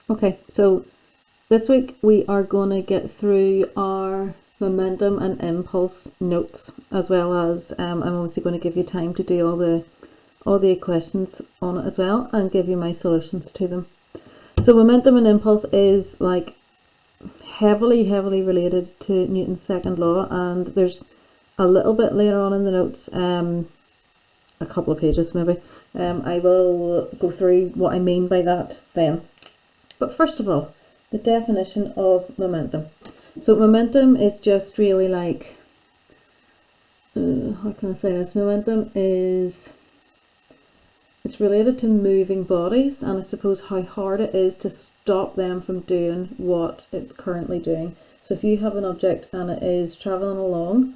Okay, so this week we are going to get through our momentum and impulse notes, as well as I'm obviously going to give you time to do all the questions on it as well, and give you my solutions to them. So momentum and impulse is like heavily related to Newton's second law, and there's a little bit later on in the notes, a couple of pages maybe, I will go through what I mean by that then. But first of all, the definition of momentum. So momentum is just really like, how can I say this? Momentum is, it's related to moving bodies, and I suppose how hard it is to stop them from doing what it's currently doing. So if you have an object and it is traveling along,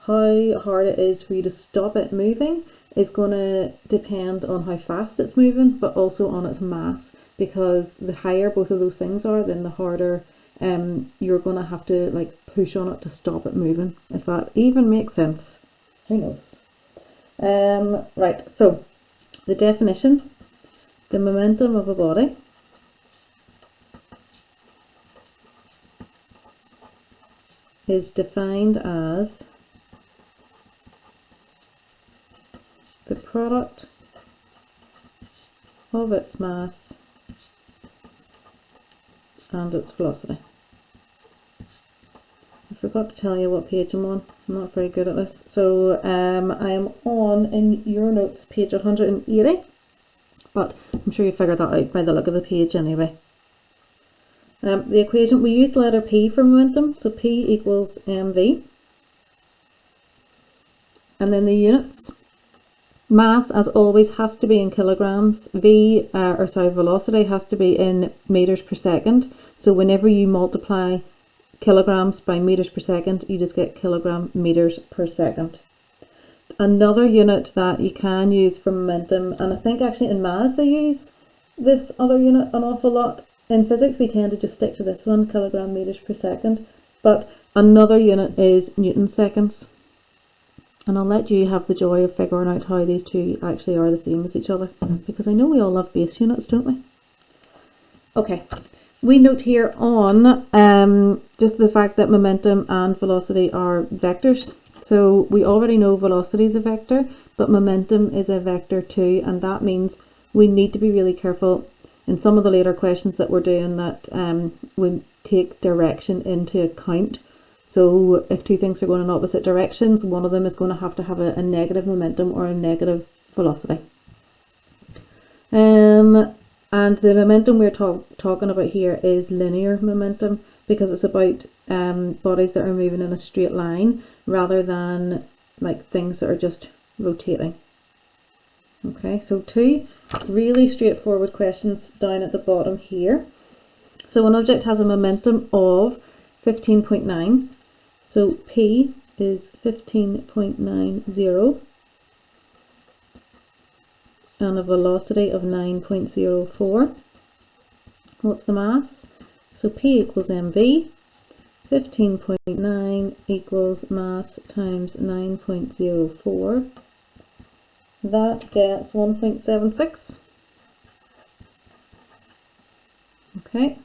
how hard it is for you to stop it moving is going to depend on how fast it's moving, but also on its mass, because the higher both of those things are, then the harder you're going to have to like push on it to stop it moving, if that even makes sense. Who knows? Right, so the definition: the momentum of a body is defined as the product of its mass and its velocity. I forgot to tell you what page I'm on. I'm not very good at this. So I am on, in your notes, page 180, but I'm sure you figured that out by the look of the page anyway. The equation, we use the letter P for momentum, so P equals mv. And then the units. Mass, as always, has to be in kilograms. Velocity has to be in meters per second. So whenever you multiply kilograms by meters per second, you just get kilogram meters per second. Another unit that you can use for momentum, and I think actually in maths they use this other unit an awful lot. In physics we tend to just stick to this one, kilogram meters per second. But another unit is Newton seconds. And I'll let you have the joy of figuring out how these two actually are the same as each other, because I know we all love base units, don't we? Okay, we note here on just the fact that momentum and velocity are vectors. So we already know velocity is a vector, but momentum is a vector too, and that means we need to be really careful in some of the later questions that we're doing that we take direction into account. So if two things are going in opposite directions, one of them is going to have a negative momentum or a negative velocity. And the momentum we're talking about here is linear momentum, because it's about bodies that are moving in a straight line rather than like things that are just rotating. Okay, so two really straightforward questions down at the bottom here. So an object has a momentum of 15.9. So P is 15.90 and a velocity of 9.04. What's the mass? So P equals mv. 15.9 equals mass times 9.04. That gets 1.76. Okay.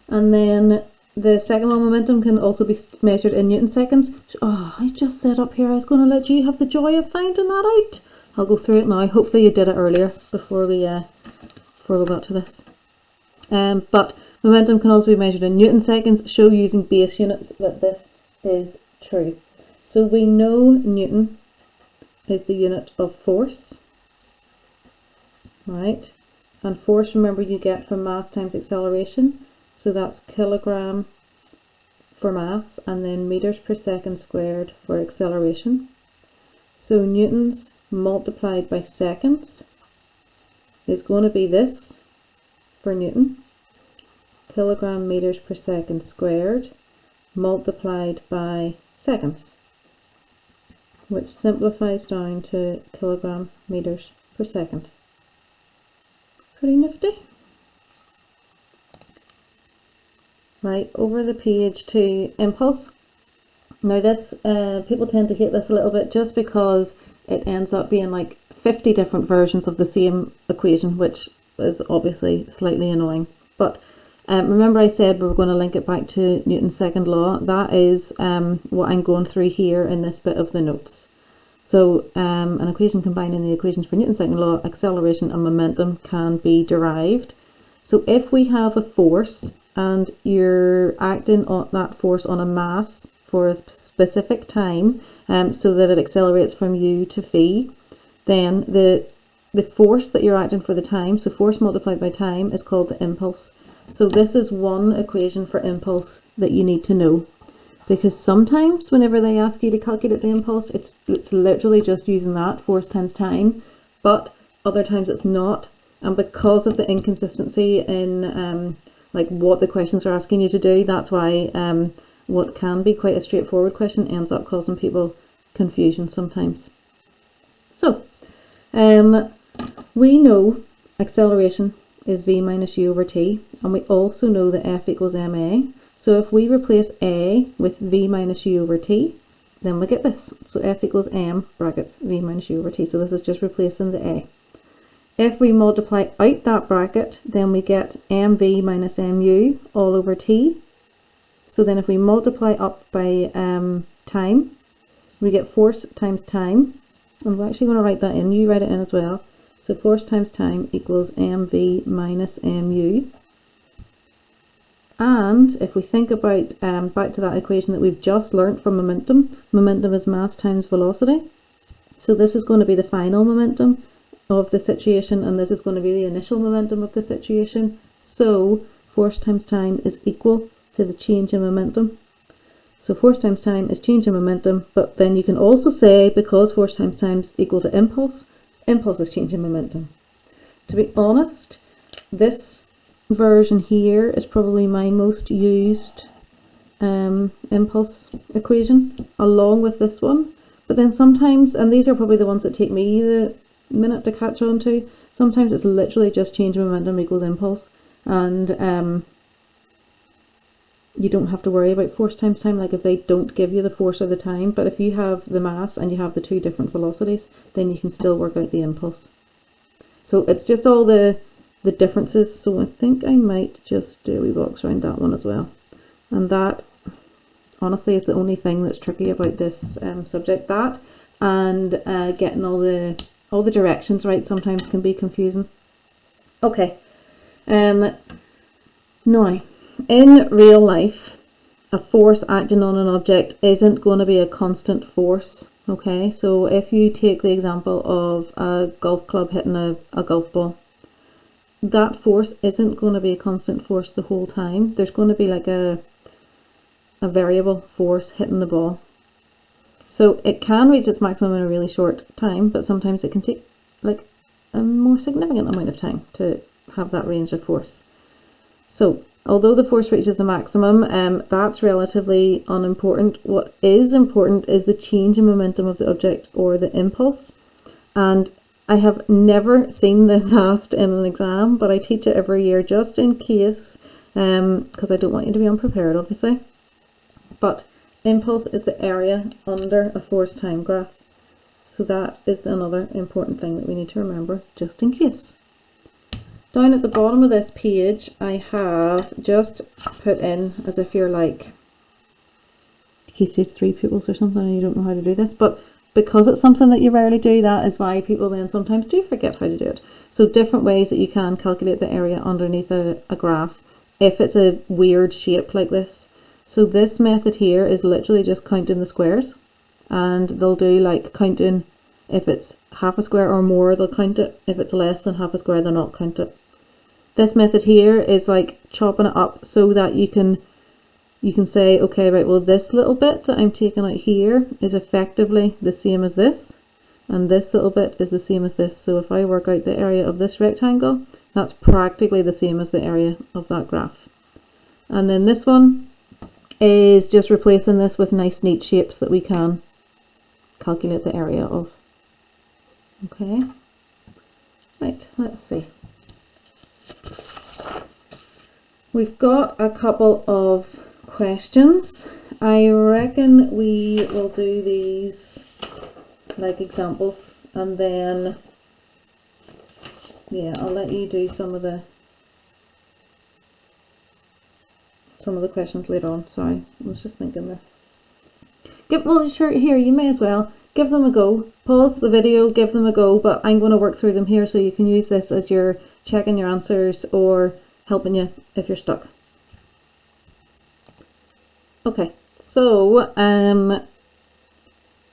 And then the second one, momentum, can also be measured in Newton seconds. Oh, I just said up here I was going to let you have the joy of finding that out. I'll go through it now. Hopefully you did it earlier before we got to this. But momentum can also be measured in Newton seconds. Show using base units that this is true. So we know Newton is the unit of force, right? And force, remember, you get from mass times acceleration. So that's kilogram for mass, and then meters per second squared for acceleration. So newtons multiplied by seconds is going to be this for Newton. Kilogram meters per second squared multiplied by seconds, which simplifies down to kilogram meters per second. Pretty nifty. Right, over the page to impulse. Now this, people tend to hate this a little bit just because it ends up being like 50 different versions of the same equation, which is obviously slightly annoying. But remember I said we were going to link it back to Newton's second law. That is what I'm going through here in this bit of the notes. So an equation combining the equations for Newton's second law, acceleration and momentum, can be derived. So if we have a force and you're acting on that force on a mass for a specific time, so that it accelerates from u to phi, then the force that you're acting for the time, so force multiplied by time, is called the impulse. So this is one equation for impulse that you need to know, because sometimes whenever they ask you to calculate the impulse, it's literally just using that, force times time, but other times it's not. And because of the inconsistency in like what the questions are asking you to do, that's why what can be quite a straightforward question ends up causing people confusion sometimes. So we know acceleration is v minus u over t, and we also know that F equals ma. So if we replace a with v minus u over t, then we get this. So F equals m brackets v minus u over t. So this is just replacing the a. If we multiply out that bracket, then we get mv minus mu all over t. So then if we multiply up by time, we get force times time. I'm actually going to write that in. You write it in as well. So force times time equals mv minus mu. And if we think about back to that equation that we've just learnt for momentum, momentum is mass times velocity. So this is going to be the final momentum of the situation, and this is going to be the initial momentum of the situation. So force times time is equal to the change in momentum. So force times time is change in momentum, but then you can also say, because force times time is equal to impulse, impulse is change in momentum. To be honest, this version here is probably my most used impulse equation, along with this one. But then sometimes, and these are probably the ones that take me the minute to catch on to, sometimes it's literally just change in momentum equals impulse, and you don't have to worry about force times time, like if they don't give you the force or the time. But if you have the mass and you have the two different velocities, then you can still work out the impulse. So it's just all the differences. So I think I might just do a wee box around that one as well. And that honestly is the only thing that's tricky about this subject. That and getting all the directions right sometimes can be confusing. Okay, now in real life, a force acting on an object isn't going to be a constant force. Okay, so if you take the example of a golf club hitting a golf ball, that force isn't going to be a constant force the whole time. There's going to be like a variable force hitting the ball. So it can reach its maximum in a really short time, but sometimes it can take like a more significant amount of time to have that range of force. So although the force reaches a maximum, that's relatively unimportant. What is important is the change in momentum of the object, or the impulse. And I have never seen this asked in an exam, but I teach it every year just in case, because I don't want you to be unprepared, obviously. But impulse is the area under a force time graph. So that is another important thing that we need to remember, just in case. Down at the bottom of this page, I have just put in, as if you're like Key Stage 3 pupils or something and you don't know how to do this, but because it's something that you rarely do, that is why people then sometimes do forget how to do it. So different ways that you can calculate the area underneath a graph if it's a weird shape like this. So this method here is literally just counting the squares, and they'll do like counting if it's half a square or more, they'll count it. If it's less than half a square, they'll not count it. This method here is like chopping it up so that you can say, okay, right, well this little bit that I'm taking out here is effectively the same as this, and this little bit is the same as this. So if I work out the area of this rectangle, that's practically the same as the area of that graph. And then this one is just replacing this with nice neat shapes that we can calculate the area of. Okay, right, let's see. We've got a couple of questions. I reckon we will do these like examples, and then Yeah, I'll let you do some of the questions later on. Sorry, I was just thinking there. Well, sure, here, you may as well give them a go. Pause the video, give them a go, but I'm going to work through them here so you can use this as you're checking your answers or helping you if you're stuck. Okay, so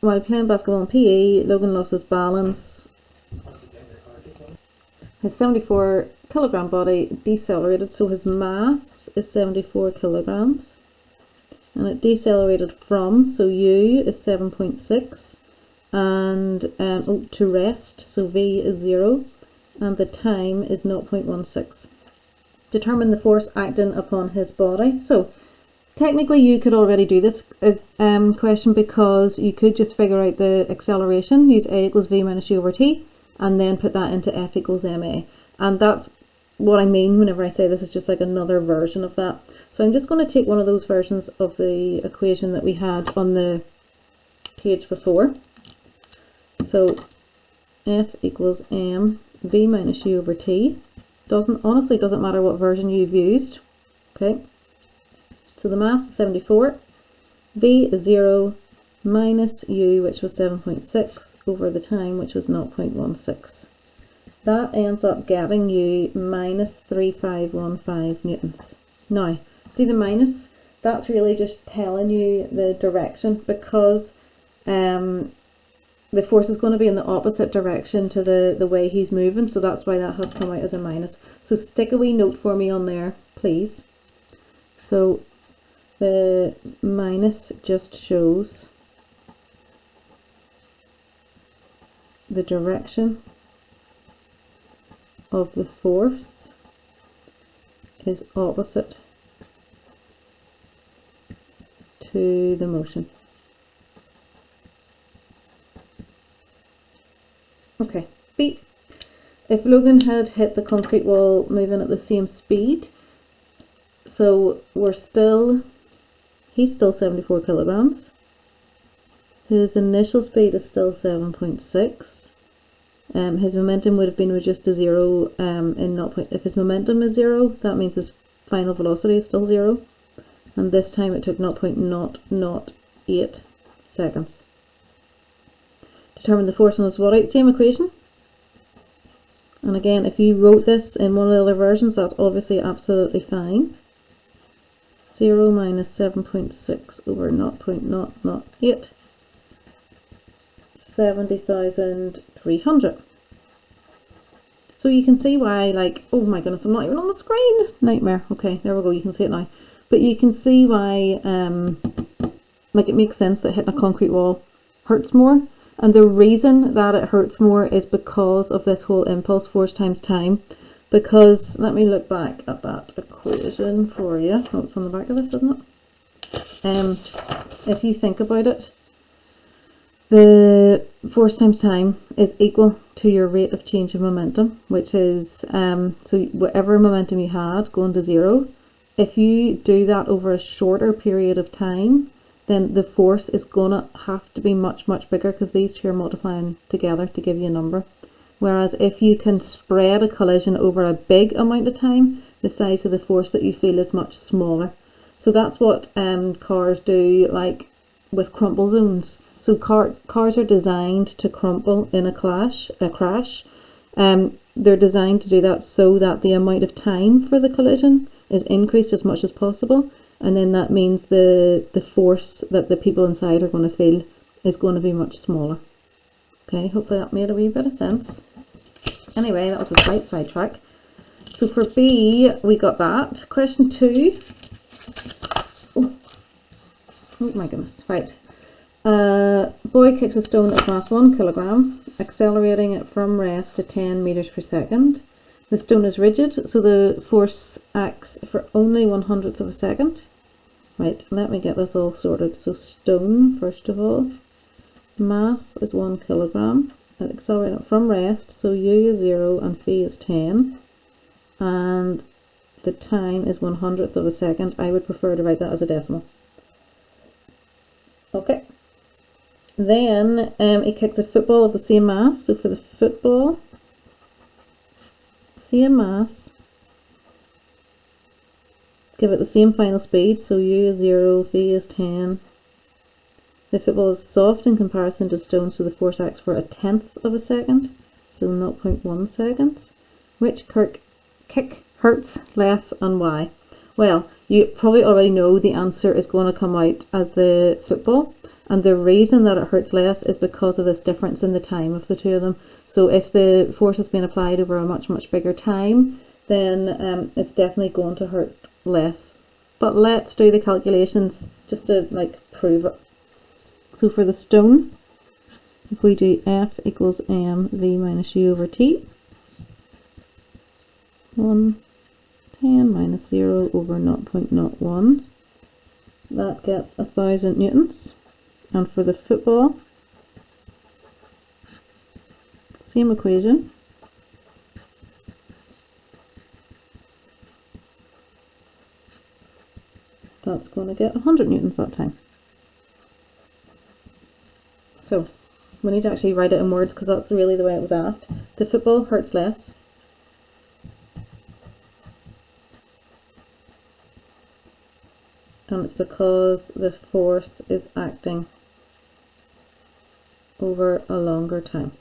while playing basketball in PE, Logan lost his balance. His 74 kilogram body decelerated, so his mass is 74 kilograms. And it decelerated from, so U is 7.6, and to rest, so V is 0, and the time is 0.16. Determine the force acting upon his body. So technically you could already do this question, because you could just figure out the acceleration, use A equals V minus U over T, and then put that into F equals ma. And that's what I mean whenever I say this is just like another version of that. So I'm just going to take one of those versions of the equation that we had on the page before. So F equals m V minus U over T. Honestly doesn't matter what version you've used. Okay. So the mass is 74, V is 0, minus U, which was 7.6, over the time, which was 0.16. That ends up getting you minus 3515 newtons. Now, see the minus? That's really just telling you the direction, because the force is going to be in the opposite direction to the way he's moving, so that's why that has come out as a minus. So stick a wee note for me on there, please. So the minus just shows the direction of the force is opposite to the motion. Okay, B. If Logan had hit the concrete wall moving at the same speed, so he's still 74 kilograms. His initial speed is still 7.6. His momentum would have been reduced to 0 if his momentum is 0, that means his final velocity is still 0. And this time it took 0.008 seconds. Determine the force on his body. Same equation. And again, if you wrote this in one of the other versions, that's obviously absolutely fine. 0 minus 7.6 over 0.008. 70,300. So you can see why, like, oh my goodness, I'm not even on the screen. Nightmare. Okay, there we go. You can see it now. But you can see why, like, it makes sense that hitting a concrete wall hurts more. And the reason that it hurts more is because of this whole impulse force times time. Because, let me look back at that equation for you. Oh, it's on the back of this, isn't it? If you think about it, the force times time is equal to your rate of change of momentum, which is, so whatever momentum you had going to 0, if you do that over a shorter period of time, then the force is going to have to be much, much bigger, because these two are multiplying together to give you a number. Whereas if you can spread a collision over a big amount of time, the size of the force that you feel is much smaller. So that's what cars do, like with crumple zones. So cars are designed to crumple in a crash. They're designed to do that so that the amount of time for the collision is increased as much as possible, and then that means the force that the people inside are going to feel is going to be much smaller. Okay, hopefully that made a wee bit of sense. Anyway, that was a slight sidetrack. So for B, we got that. Question 2. Oh my goodness, right. Boy kicks a stone at mass 1 kilogram, accelerating it from rest to 10 meters per second. The stone is rigid, so the force acts for only 1/100th of a second. Right, let me get this all sorted. So stone, first of all, mass is 1 kilogram, and accelerating it from rest, so U is 0 and phi is 10, and the time is 1/100th of a second. I would prefer to write that as a decimal. Okay. Then he kicks a football of the same mass. So for the football, same mass, give it the same final speed, so u is 0, v is 10. The football is soft in comparison to stone, so the force acts for 1/10 of a second, so 0.1 seconds. Which kick hurts less and why? Well, you probably already know the answer is going to come out as the football, and the reason that it hurts less is because of this difference in the time of the two of them. So if the force has been applied over a much bigger time, then it's definitely going to hurt less. But let's do the calculations just to prove it. So for the stone, if we do F equals mv minus u over t, 110 minus 0 over 0.01, that gets 1000 newtons. And for the football, same equation. That's going to get 100 newtons that time. So we need to actually write it in words because that's really the way it was asked. The football hurts less. And it's because the force is acting over a longer time.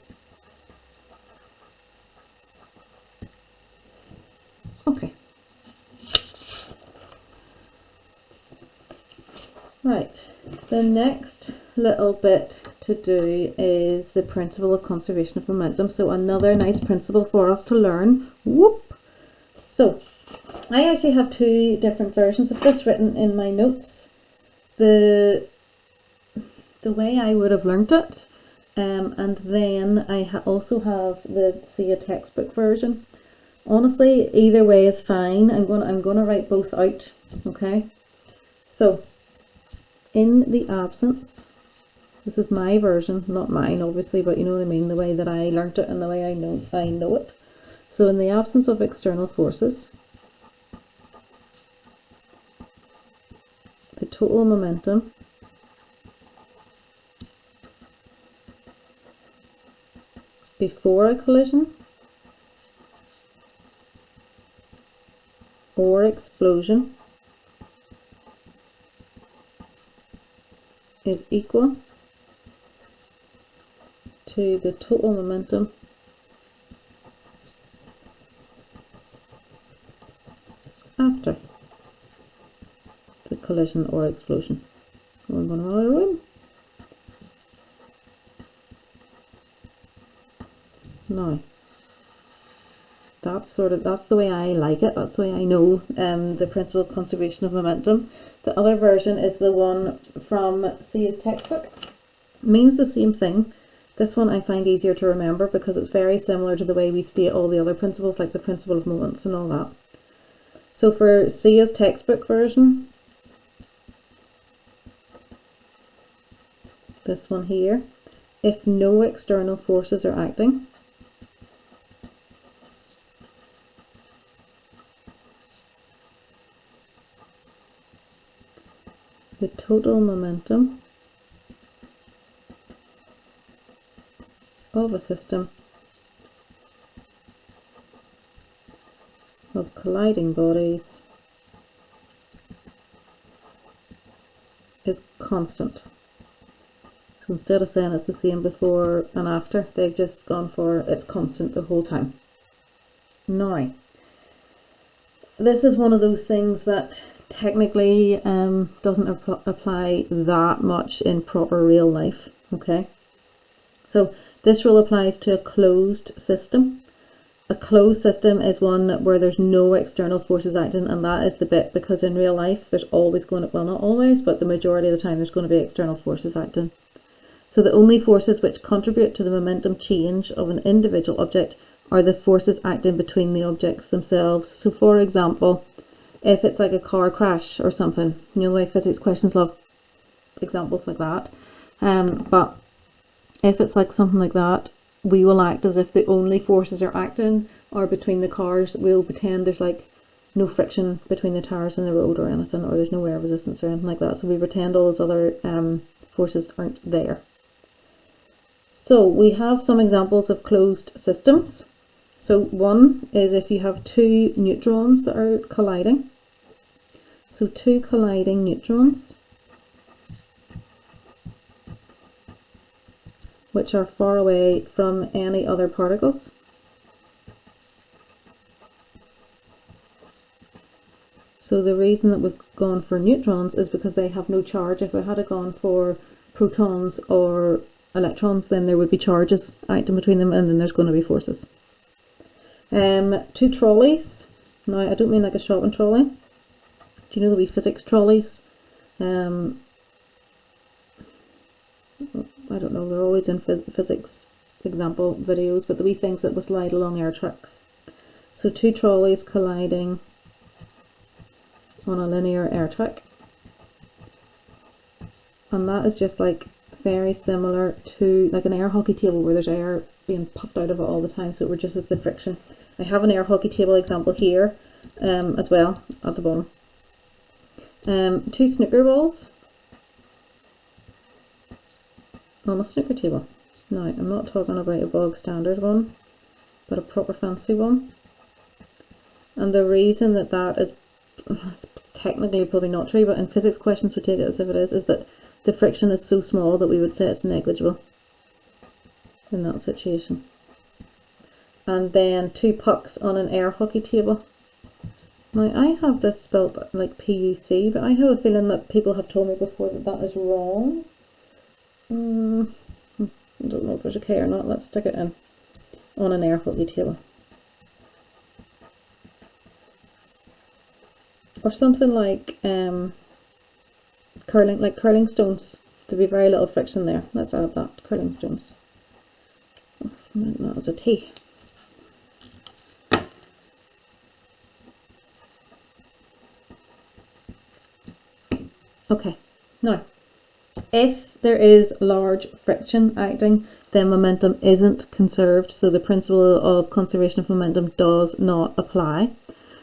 Okay. Right, the next little bit to do is the principle of conservation of momentum. So another nice principle for us to learn. Whoop! So I actually have two different versions of this written in my notes. The way I would have learnt it, and then I also have the SIA textbook version. Honestly, either way is fine. I'm gonna write both out. Okay. So in the absence, this is my version, not mine obviously, but you know what I mean, the way that I learnt it and the way I know it. So in the absence of external forces, the total momentum before a collision or explosion is equal to the total momentum after the collision or explosion. We're going to roll it in. Now, that's the way I like it. That's the way I know the principle of conservation of momentum. The other version is the one from SIA's textbook. It means the same thing. This one I find easier to remember because it's very similar to the way we state all the other principles, like the principle of moments and all that. So for SIA's textbook version, this one here, if no external forces are acting, the total momentum of a system of colliding bodies is constant. So instead of saying it's the same before and after, they've just gone for it's constant the whole time. Now, this is one of those things that technically doesn't apply that much in proper real life. Okay, so this rule applies to a closed system. A closed system is one where there's no external forces acting, and that is the bit because in real life there's always going to, well, not always, but the majority of the time there's going to be external forces acting. So the only forces which contribute to the momentum change of an individual object are the forces acting between the objects themselves. So for example, if it's like a car crash or something, you know the way physics questions love examples like that, but if it's like something like that, we will act as if the only forces are acting are between the cars. We'll pretend there's like no friction between the tires and the road or anything, or there's no air resistance or anything like that. So we pretend all those other forces aren't there. So we have some examples of closed systems. So one is if you have two neutrons that are colliding. So two colliding neutrons, which are far away from any other particles. So the reason that we've gone for neutrons is because they have no charge. If we had gone for protons or electrons, then there would be charges acting between them, and then there's going to be forces. Two trolleys. Now, I don't mean like a shopping trolley. Do you know the wee physics trolleys? I don't know, they're always in physics example videos, but the wee things that will slide along air tracks. So two trolleys colliding on a linear air track, and that is just like very similar to like an air hockey table where there's air being puffed out of it all the time, so it reduces the friction. I have an air hockey table example here as well at the bottom. Two snooker balls on a snooker table. Now, I'm not talking about a bog standard one, but a proper fancy one. And the reason that that is technically probably not true, but in physics questions we take it as if it is that the friction is so small that we would say it's negligible in that situation. And then two pucks on an air hockey table. Now, I have this spelled like PUC, but I have a feeling that people have told me before that that is wrong. I don't know if there's a K or not. Let's stick it in on an air hockey table. Or something like curling stones. There'd be very little friction there. Let's add that, curling stones. Oh, that was a T. Okay, now, if there is large friction acting, then momentum isn't conserved, so the principle of conservation of momentum does not apply.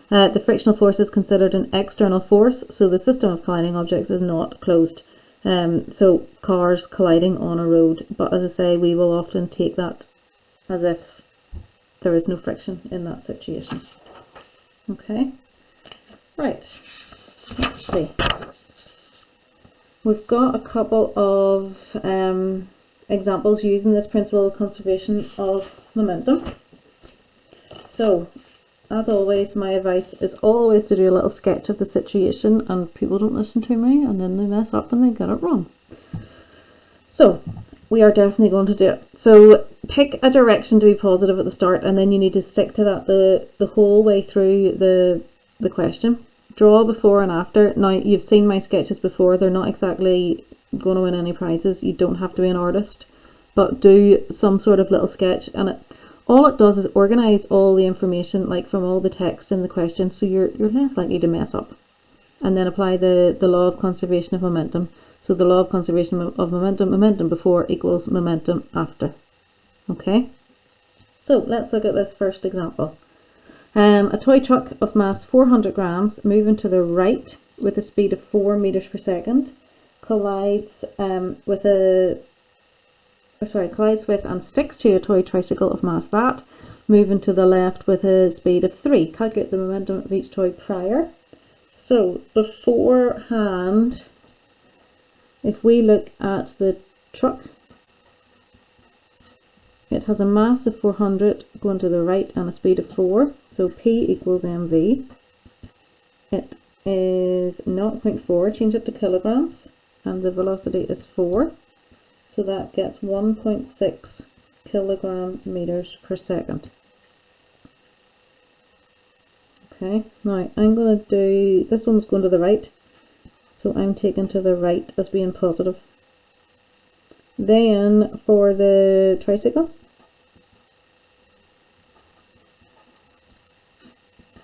The frictional force is considered an external force, so the system of colliding objects is not closed. So cars colliding on a road, but as I say, we will often take that as if there is no friction in that situation. Okay, right, let's see. We've got a couple of examples using this principle of conservation of momentum. So, as always, my advice is always to do a little sketch of the situation, and people don't listen to me and then they mess up and they get it wrong. So, we are definitely going to do it. So, pick a direction to be positive at the start, and then you need to stick to that the whole way through the question. Draw before and after. Now, you've seen my sketches before. They're not exactly going to win any prizes. You don't have to be an artist, but do some sort of little sketch, and all it does is organize all the information, like from all the text in the question, so you're less likely to mess up. And then apply the law of conservation of momentum. So the law of conservation of momentum before equals momentum after. Okay, so let's look at this first example. A toy truck of mass 400 grams moving to the right with a speed of 4 meters per second collides with and sticks to a toy tricycle of mass that moving to the left with a speed of 3. Calculate the momentum of each toy prior. So beforehand, if we look at the truck, it has a mass of 400 going to the right and a speed of 4, so P equals mv. It is 0.4, change it to kilograms, and the velocity is 4, so that gets 1.6 kilogram meters per second. Okay, now I'm going to do, this one's going to the right, so I'm taking to the right as being positive. Then for the tricycle,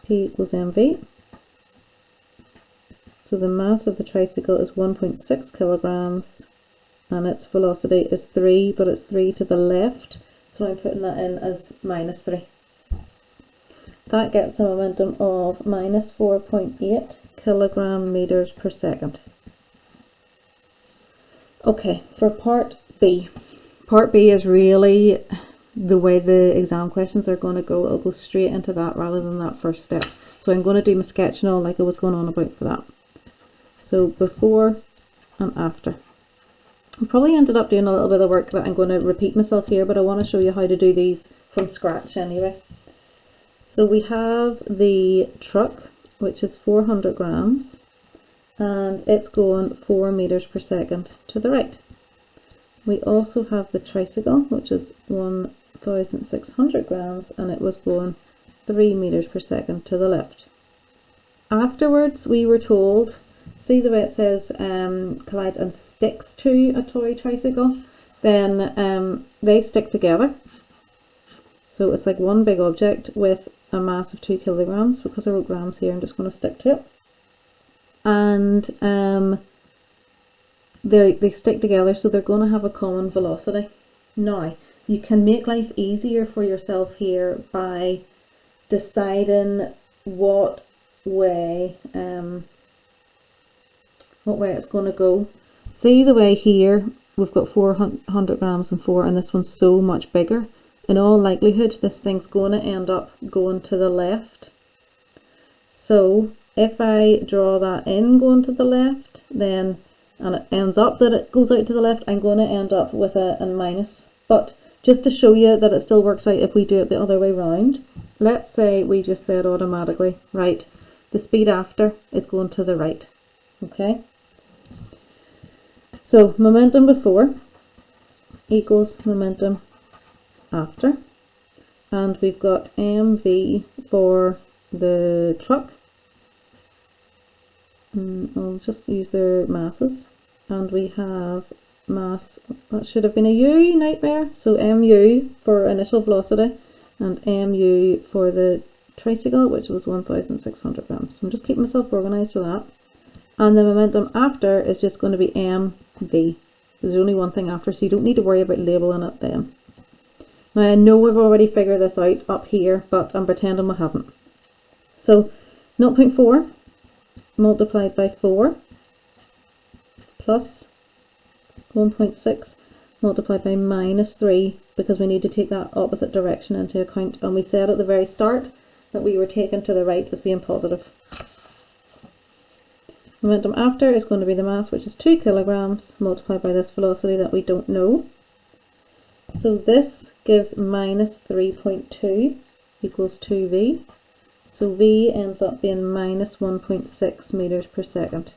P equals mv. So the mass of the tricycle is 1.6 kilograms and its velocity is 3, but it's 3 to the left, so I'm putting that in as minus 3. That gets a momentum of minus 4.8 kilogram meters per second. Okay, for part B. Part B is really the way the exam questions are going to go, it'll go straight into that rather than that first step. So I'm going to do my sketch and all like I was going on about for that. So before and after. I probably ended up doing a little bit of work that I'm going to repeat myself here, but I want to show you how to do these from scratch anyway. So we have the truck, which is 400 grams, and it's going 4 meters per second to the right. We also have the tricycle, which is 1,600 grams, and it was going 3 meters per second to the left. Afterwards, we were told, see the way it says collides and sticks to a toy tricycle, then they stick together. So it's like one big object with a mass of 2 kilograms. Because I wrote grams here, I'm just going to stick to it. And they stick together, so they're going to have a common velocity. Now, you can make life easier for yourself here by deciding what way it's going to go. See the way here we've got 400 grams and 4, and this one's so much bigger. In all likelihood, this thing's going to end up going to the left. So if I draw that in going to the left, then, and it ends up that it goes out to the left, I'm going to end up with a minus. But just to show you that it still works out if we do it the other way round, let's say we just said automatically, right, the speed after is going to the right. Okay? So momentum before equals momentum after, and we've got mv for the truck. I'll just use their masses, and we have mass, that should have been a u, nightmare, so mu for initial velocity and mu for the tricycle, which was 1,600 grams. So I'm just keeping myself organized for that. And the momentum after is just going to be mv. There's only one thing after, so you don't need to worry about labeling it then. Now I know we've already figured this out up here, but I'm pretending we haven't. So 0.4 multiplied by 4 plus 1.6 multiplied by minus 3, because we need to take that opposite direction into account, and we said at the very start that we were taken to the right as being positive. Momentum after is going to be the mass, which is 2 kilograms, multiplied by this velocity that we don't know. So this gives minus 3.2 equals 2v. So v ends up being minus 1.6 meters per second.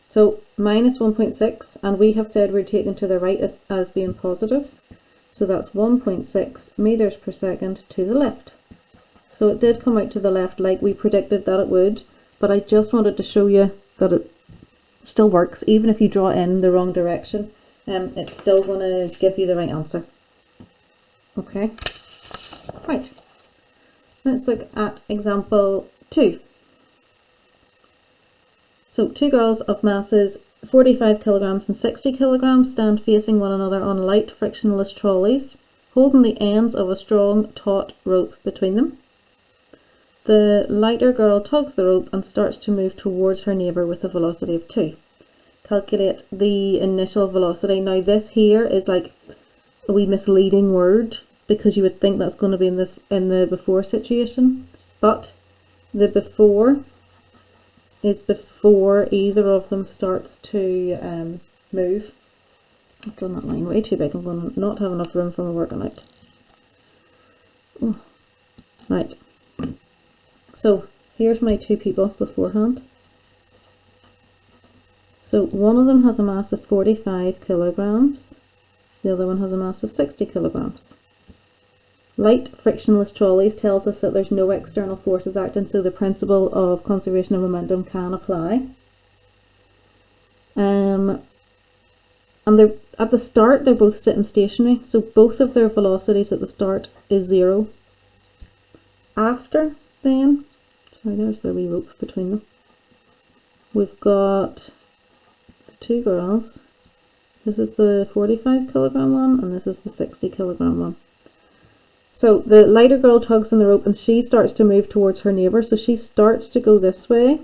So minus 1.6, and we have said we're taken to the right as being positive. So that's 1.6 meters per second to the left. So it did come out to the left like we predicted that it would, but I just wanted to show you that it still works. Even if you draw in the wrong direction, it's still going to give you the right answer. Okay, right. Let's look at example 2. So two girls of masses 45 kilograms and 60 kilograms stand facing one another on light frictionless trolleys, holding the ends of a strong taut rope between them. The lighter girl tugs the rope and starts to move towards her neighbour with a velocity of 2. Calculate the initial velocity. Now this here is like a wee misleading word, because you would think that's going to be in the before situation, but the before is before either of them starts to move. I've done that line way too big. I'm going to not have enough room for my working out. Oh. Right. So here's my two people beforehand. So one of them has a mass of 45 kilograms. The other one has a mass of 60 kilograms. Light frictionless trolleys tells us that there's no external forces acting, so the principle of conservation of momentum can apply. And they're, at the start, they're both sitting stationary, so both of their velocities at the start is 0. After then, sorry, there's the wee rope between them. We've got the two girls. This is the 45 kilogram one, and this is the 60 kilogram one. So the lighter girl tugs on the rope and she starts to move towards her neighbour. So she starts to go this way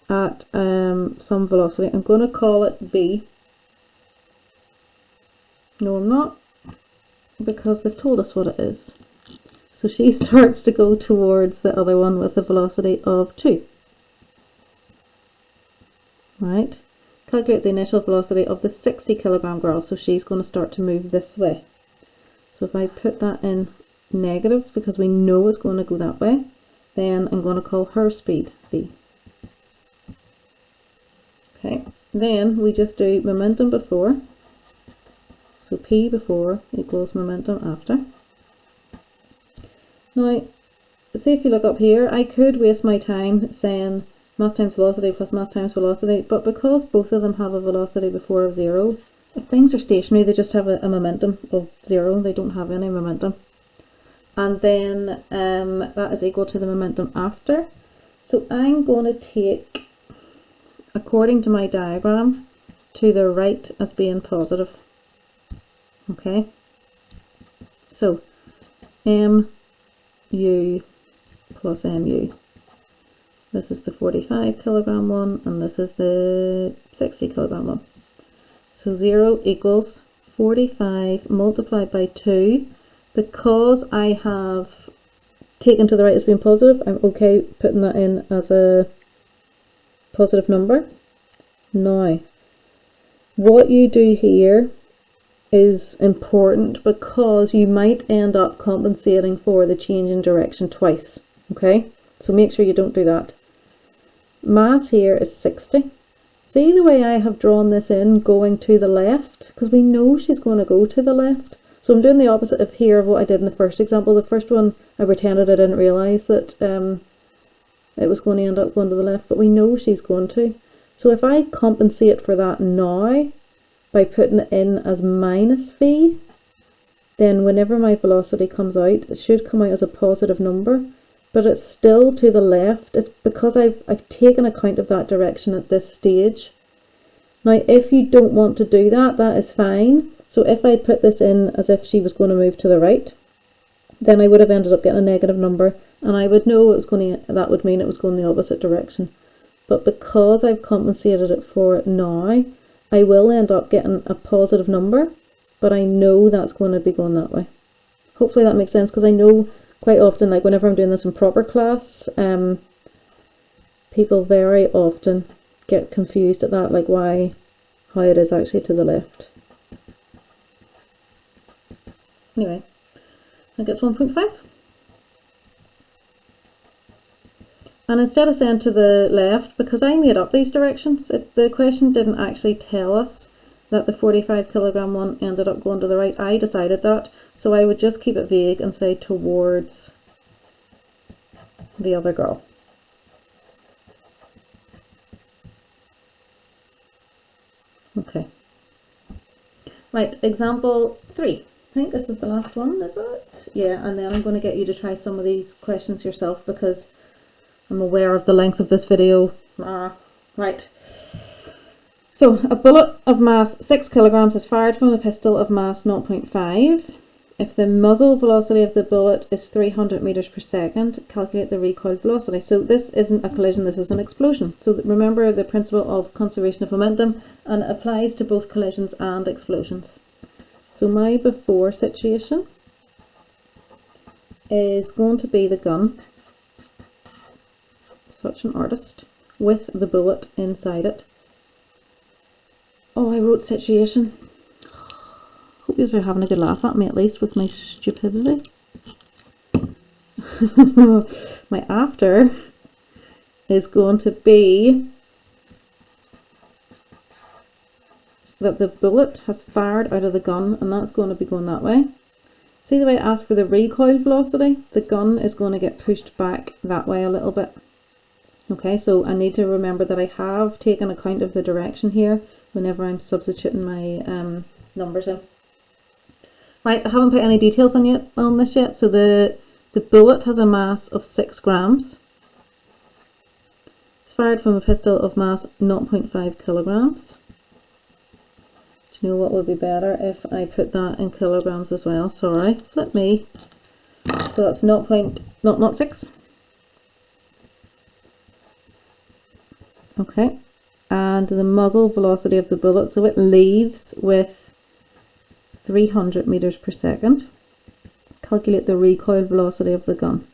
at some velocity. I'm going to call it v. No, I'm not. because they've told us what it is. So she starts to go towards the other one with a velocity of 2. Right? Calculate the initial velocity of the 60 kilogram girl. So she's going to start to move this way. So if I put that in negative, because we know it's going to go that way, then I'm going to call her speed v. Okay, then we just do momentum before. So p before equals momentum after. Now, see if you look up here, I could waste my time saying mass times velocity plus mass times velocity, but because both of them have a velocity before of 0, if things are stationary, they just have a momentum of 0, they don't have any momentum. And then that is equal to the momentum after. So I'm going to take, according to my diagram, to the right as being positive. Okay, so mu plus mu. This is the 45 kilogram one, and this is the 60 kilogram one. So 0 equals 45 multiplied by 2. Because I have taken to the right as being positive, I'm okay putting that in as a positive number. Now, what you do here is important because you might end up compensating for the change in direction twice. Okay, so make sure you don't do that. Mass here is 60. See the way I have drawn this in going to the left? Because we know she's going to go to the left. So I'm doing the opposite of here of what I did in the first example. The first one I pretended I didn't realise that it was going to end up going to the left, but we know she's going to. So if I compensate for that now by putting it in as minus v, then whenever my velocity comes out, it should come out as a positive number, but it's still to the left. It's because I've taken account of that direction at this stage. Now, if you don't want to do that, that is fine. So if I put this in as if she was going to move to the right, then I would have ended up getting a negative number, and I would know it was going to, that would mean it was going the opposite direction. But because I've compensated it for it now, I will end up getting a positive number, but I know that's going to be going that way. Hopefully that makes sense, because I know quite often, like whenever I'm doing this in proper class, people very often get confused at that, like how it is actually to the left. Anyway, I think it's 1.5. And instead of saying to the left, because I made up these directions, the question didn't actually tell us that the 45 kilogram one ended up going to the right. I decided that, so I would just keep it vague and say towards the other girl. Okay. Right, example 3. I think this is the last one, is it? Yeah, and then I'm going to get you to try some of these questions yourself because I'm aware of the length of this video. Right. So, a bullet of mass 6 kilograms is fired from a pistol of mass 0.5. If the muzzle velocity of the bullet is 300 meters per second, calculate the recoil velocity. So this isn't a collision, this is an explosion. So remember the principle of conservation of momentum, and it applies to both collisions and explosions. So my before situation is going to be the gun, such an artist, with the bullet inside it. Oh, I wrote situation. Hope you are having a good laugh at me, at least with my stupidity. My after is going to be that the bullet has fired out of the gun, and that's going to be going that way. See the way I asked for the recoil velocity? The gun is going to get pushed back that way a little bit. Okay, so I need to remember that I have taken account of the direction here whenever I'm substituting my numbers in. Right, I haven't put any details on this yet. So the bullet has a mass of 6 grams. It's fired from a pistol of mass 0.5 kilograms. Do you know what would be better if I put that in kilograms as well? Sorry, flip me. So that's 0.06. Okay, and the muzzle velocity of the bullet, so it leaves with 300 meters per second. Calculate the recoil velocity of the gun.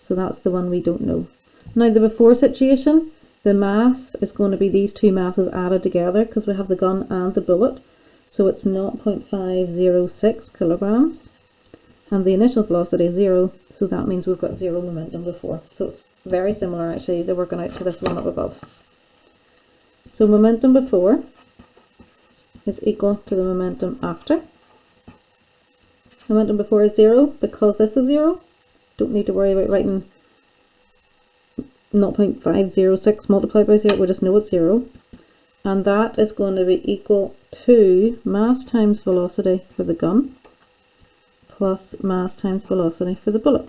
So that's the one we don't know. Now the before situation, the mass is going to be these two masses added together because we have the gun and the bullet. So it's 0.506 kilograms. And the initial velocity is 0, so that means we've got 0 momentum before. So it's very similar actually, they're working out to this one up above. So momentum before is equal to the momentum after. Momentum before is 0 because this is 0. Don't need to worry about writing 0.506 multiplied by 0, we just know it's 0. And that is going to be equal to mass times velocity for the gun plus mass times velocity for the bullet.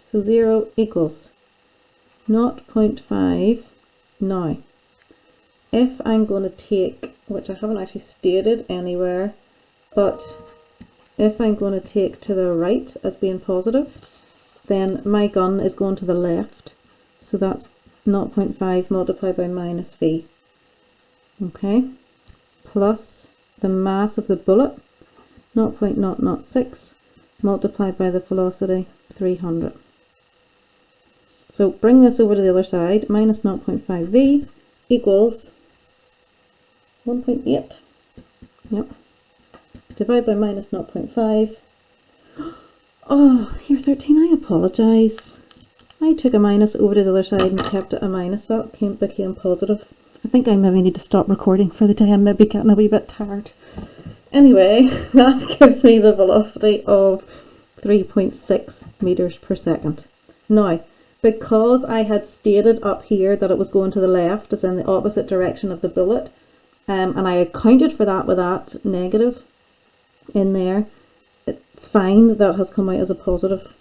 So 0 equals 0.5. Now, if I'm going to take, which I haven't actually stated anywhere, but if I'm going to take to the right as being positive, then my gun is going to the left. So that's 0.5 multiplied by minus v. Okay, plus the mass of the bullet, 0.006 multiplied by the velocity, 300. So bring this over to the other side, minus 0.5v equals 1.8. Yep. Divide by minus 0.5. Oh, here 13, I apologise. I took a minus over to the other side and kept it a minus. That became positive. I think I maybe need to stop recording for the day. I'm maybe getting a wee bit tired. Anyway, that gives me the velocity of 3.6 meters per second. Now, because I had stated up here that it was going to the left, as in the opposite direction of the bullet, and I accounted for that with that negative in there, it's fine that has come out as a positive.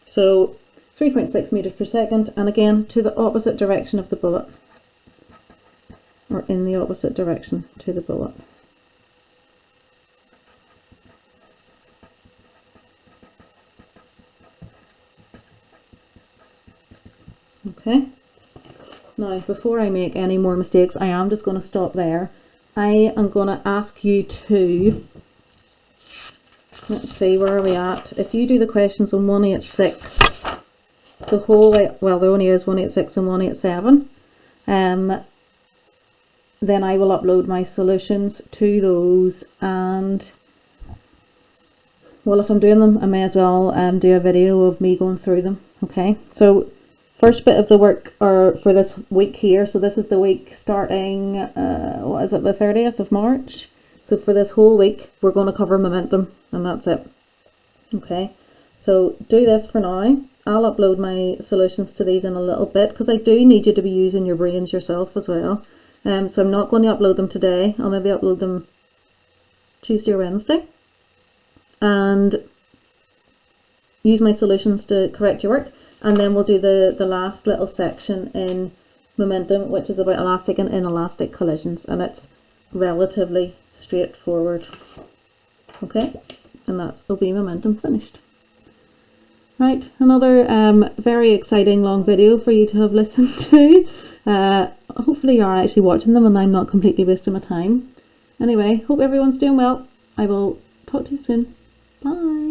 So 3.6 meters per second, and again to the opposite direction of the bullet, or in the opposite direction to the bullet. Okay, now before I make any more mistakes, I am just going to stop there. I am going to ask you to, let's see, where are we at? If you do the questions on 186, the whole way, well there only is 186 and 187, then I will upload my solutions to those, and well, if I'm doing them, I may as well do a video of me going through them. Okay, so first bit of the work for this week here, so this is the week starting, what is it, the 30th of March? So for this whole week, we're going to cover momentum, and that's it. Okay, so do this for now. I'll upload my solutions to these in a little bit, because I do need you to be using your brains yourself as well. So I'm not going to upload them today. I'll maybe upload them Tuesday or Wednesday. And use my solutions to correct your work. And then we'll do the last little section in momentum, which is about elastic and inelastic collisions. And it's relatively straightforward. Okay, and that'll be momentum finished. Right, another very exciting long video for you to have listened to. Hopefully you are actually watching them and I'm not completely wasting my time. Anyway, hope everyone's doing well. I will talk to you soon. Bye.